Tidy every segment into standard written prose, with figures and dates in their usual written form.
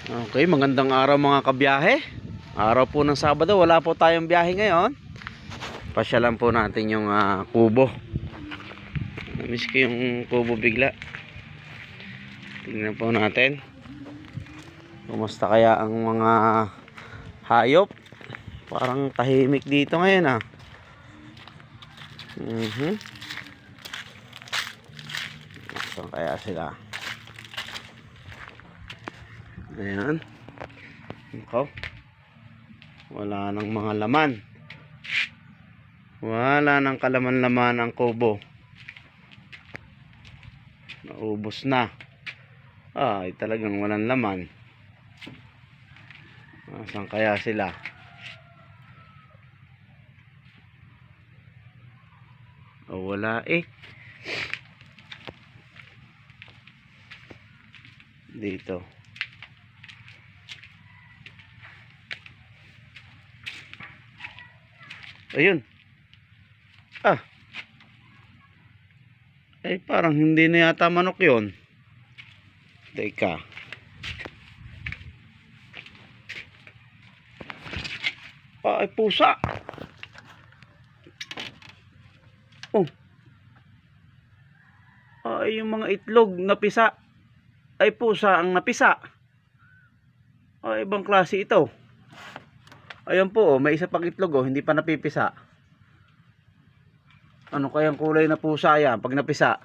Okay, magandang araw mga kabiyahe. Araw po ng Sabado, wala po tayong biyahe ngayon. Pasyalan po natin yung kubo. Namiss ko yung kubo bigla. Tingnan po natin. Kumusta kaya ang mga hayop? Parang tahimik dito ngayon Saan kaya sila? Ayan. Ikaw. Wala nang mga laman. Wala nang kalaman-laman ang kubo. Naubos na. Ay, talagang walang laman. Saan kaya sila? Wala dito. Ayun. Parang hindi na yata manok yon. Teka. Pusa. Yung mga itlog napisa. Pusa ang napisa. Ibang klase ito. Ayan po, may isa pang itlog hindi pa napipisa. Ano kayang kulay na pusa yan pag napisa?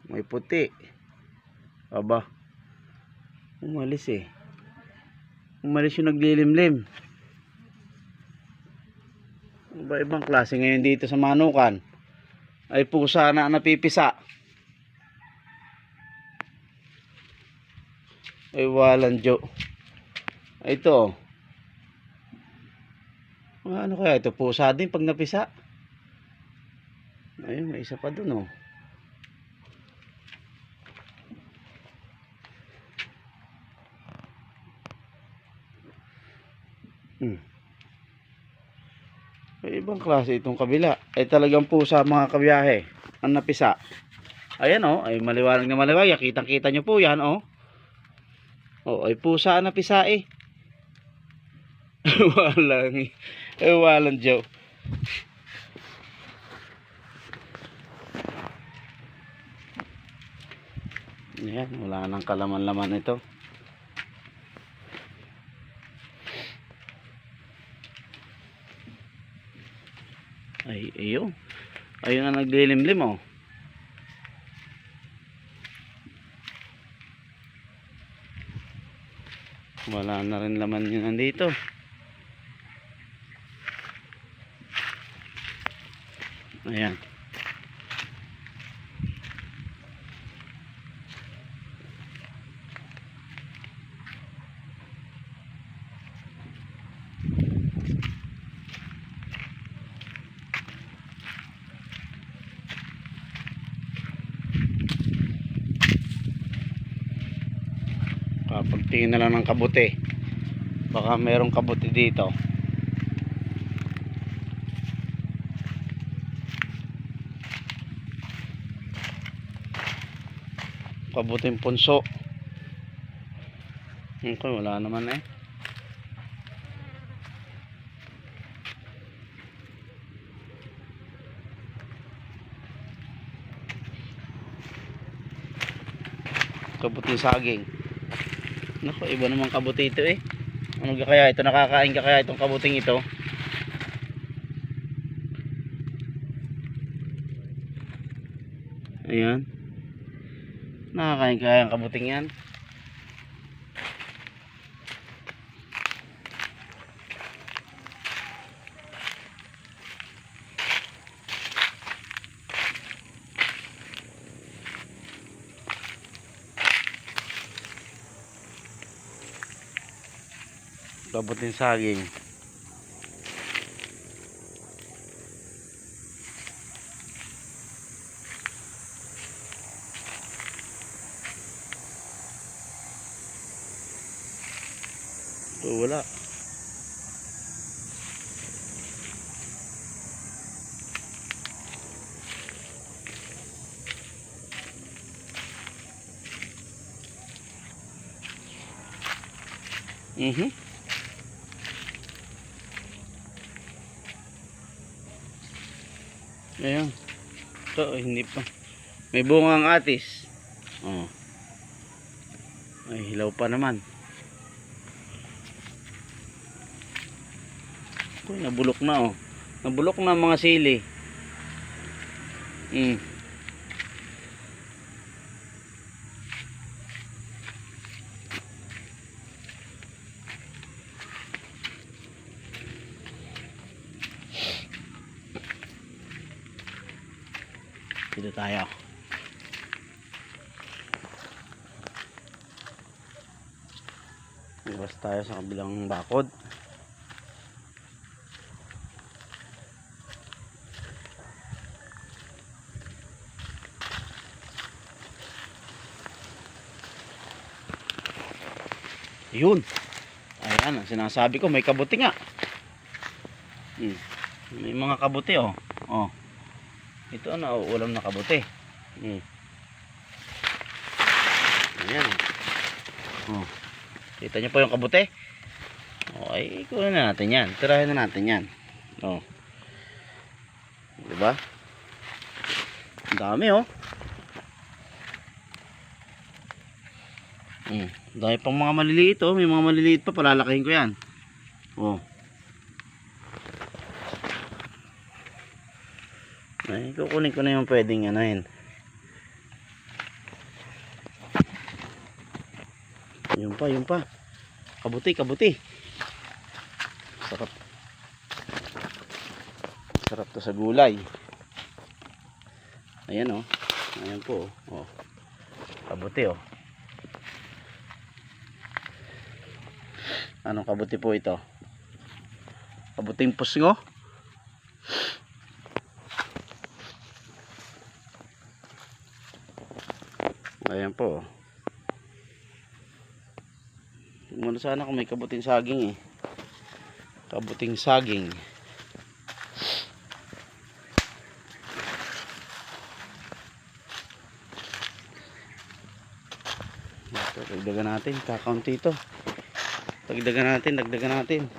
May puti. Aba. Umalis Umalis yung naglilimlim. Ibang klase ngayon dito sa Manukan. Pusa na napipisa. Walang jo. Ito. Ano kaya ito? Pusa din pag napisa. Ayun, may isa pa dun Ibang klase itong kabila. Talagang pusa mga kabiyahe ang napisa. Ayan maliwanag na maliwanag. Kitang kita nyo po yan pusa ang napisa walang joke. Ayan, wala nang kalaman-laman ito. Ayun ang naglilimlim wala na rin laman yun nandito. Ayan. Pagtingin na lang ng kabuti, baka merong kabuti dito. Kabuting punso. Okay, wala naman kabuting saging. Naku, iba naman kabuti ito Ano kaya ito? Nakakain ka kaya itong kabuting ito? Ayan. Nakakain kaya ang kabuting yan? Kabuting saging. Wala. Mhm. Ayan. Ito, hindi pa. May bungang atis. Oh. Ay, hilaw pa naman. Uy, nabulok na oh. Nabulok na ang mga sili. Mm. Dito tayo. Iwas tayo sa kabilang bakod. Yun. Ayan, ang sinasabi ko, may kabuti nga. May mga kabuti oh. Oh. Ito ano, ulam na kabuti. Ayan. Oh. Kita niyo po yung kabuti? Okay, kunin na natin yan. Tirahin na natin yan. Oh. Diba? Ang dami oh. Dahil pang mga maliliit oh, may mga maliliit pa, palalakihin ko yan. Oh. Ay, kukunin ko na yung pwedeng anahin. Yun pa. Kabuti. Sarap. Sarap to sa gulay. Ayan oh. Ayan po oh. Kabuti oh. Anong kabuti po ito? Kabuting pusngo? Ayan po. Muna sana kung may kabuting saging eh. Kabuting saging. Ito, dagdagan natin. Kakaunti ito. Dagdagan natin.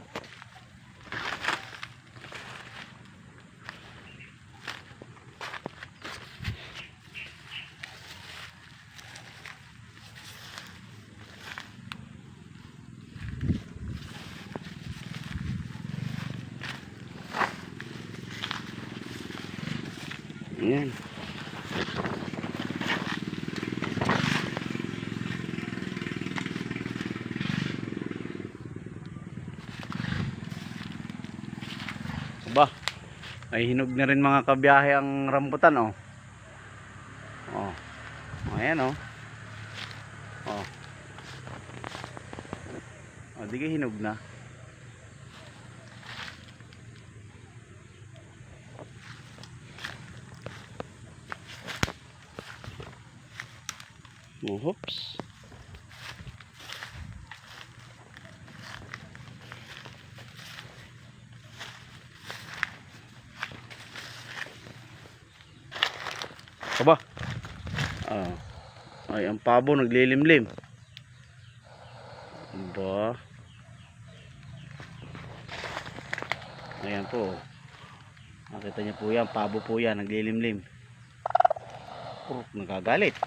Ayan. Aba, ay hinog na rin mga kabiyahe ang rambutan oh. Oh. Ayan oh. Oh. Oh, di ka hinog na. Oh, hoops. Aba. Ay, ang pabo naglilimlim. Aba. Ayan po. Nakita niyo po yan, pabo po yan, naglilimlim. Nagagalit.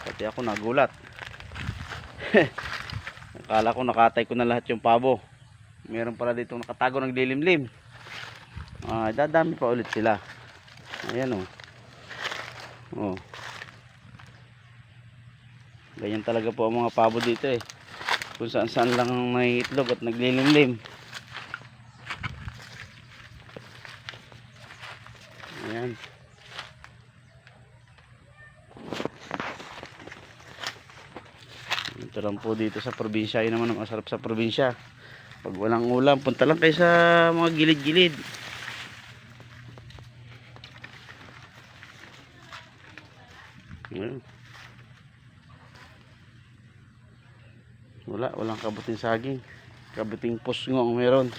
Pati ako nagulat. Akala ko nakatay ko na lahat yung pabo. Meron pala dito nakatago naglilimlim. Dadami pa ulit sila. Ayan oh. Oh. Ganyan talaga po ang mga pabo dito eh. Kung saan saan lang may itlog at naglilimlim. Ayan. Ito lang po dito sa probinsya. Yun naman ang masarap sa probinsya. Pag walang ulam, punta lang kayo sa mga gilid-gilid. Ayan. Walang kabuting saging. Kabuting pusngo ang meron.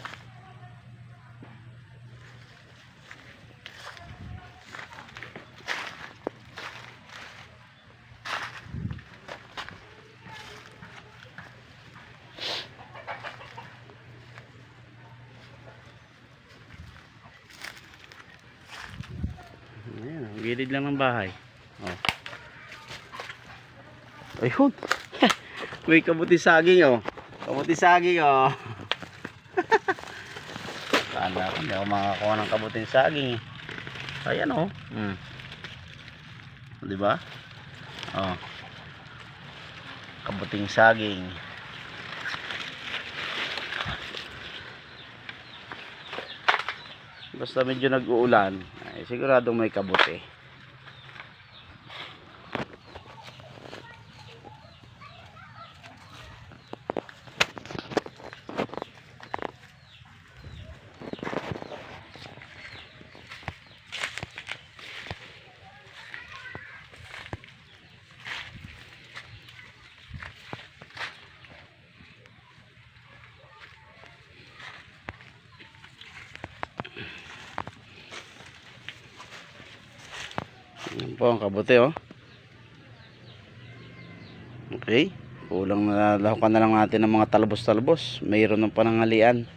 Gilid lang ng bahay. Oh. Ayun. May kabuti saging oh. Kabuti saging oh. Kala ko hindi ako makakuha ng kabuting saging eh. Ayan oh. Di ba? Oh. Kabuting saging. Basta medyo nag-uulan, ay siguradong may kabuti. Yan po ang kabuti oh. Okay, kulang na lahukan na lang natin ng mga talbos-talbos. Mayroon ng panangalian.